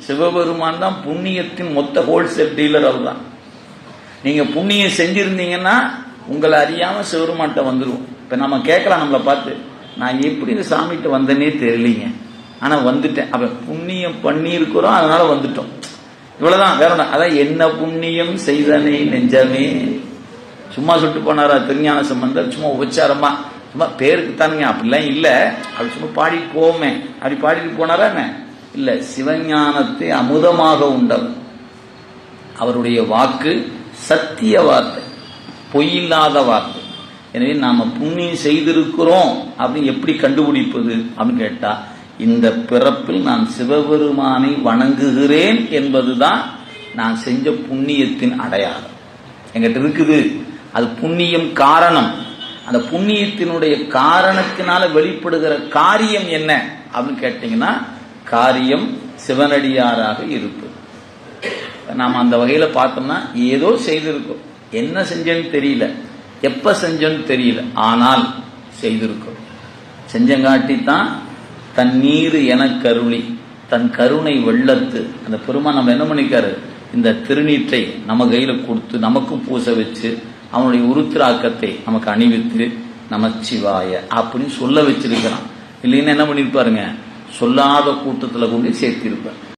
சிவபெருமான் தான் புண்ணியத்தின் மொத்த ஹோல்சேல் டீலர். அவர் தான். நீங்க புண்ணியம் செஞ்சிருந்தீங்கன்னா உங்களை அறியாம சிவபெருமான்கிட்ட வந்துருவோம். இப்ப நம்ம கேட்கலாம் நம்மளை பார்த்து, நான் எப்படி இந்த சாமிகிட்ட வந்தேனே தெரியலீங்க, ஆனா வந்துட்டேன். அப்ப புண்ணியம் பண்ணியிருக்கிறோம், அதனால வந்துட்டோம். இவ்வளவுதான், வேற ஒண்ணு. அதான் என்ன புண்ணியம் செய்தனே நெஞ்சமே. சும்மா சொல்லிட்டு போனாரா திருஞான சம்பந்தர்? சும்மா உபச்சாரமா, சும்மா பேருக்கு தானுங்க, அப்படிலாம் இல்ல. அப்படி சும்மா பாடிட்டு போவோமே, அப்படி பாடிட்டு போனாரா என்ன? இல்ல, சிவஞானத்தை அமுதமாக உண்டவர். அவருடைய வாக்கு சத்திய வார்த்தை, பொய்யில்லாத வார்த்தை. எனவே நாம புண்ணியம் செய்திருக்கிறோம் அப்படின்னு எப்படி கண்டுபிடிப்பது அப்படின்னு கேட்டா, இந்த பிறப்பில் நான் சிவபெருமானை வணங்குகிறேன் என்பதுதான் நான் செஞ்ச புண்ணியத்தின் அடையாளம். என்கிட்ட இருக்குது. அது புண்ணியம் காரணம். அந்த புண்ணியத்தினுடைய காரணத்தினால வெளிப்படுகிற காரியம் என்ன அப்படின்னு கேட்டீங்கன்னா, காரியம் சிவனடியாராக இருப்பது. நாம அந்த வகையில பார்த்தோம்னா ஏதோ செய்திருக்கோம். என்ன செஞ்சேன்னு தெரியல, எப்ப செஞ்சோன்னு தெரியல, ஆனால் செய்திருக்கோம். செஞ்சங்காட்டித்தான் தண்ணீர் என கருளி தன் கருணை வெள்ளத்து அந்த பெருமான் நம்ம என்ன பண்ணிக்காரு, இந்த திருநீற்றை நம்ம கையில கொடுத்து நமக்கும் பூச வச்சு அவனுடைய உருத்திராக்கத்தை நமக்கு அணிவித்து நமச்சிவாய அப்படின்னு சொல்ல வச்சிருக்கிறான். இல்லைன்னா என்ன பண்ணிருப்பாருங்க, சொல்லாத கூட்டத்துல கொண்டு சேர்த்திருப்பார்.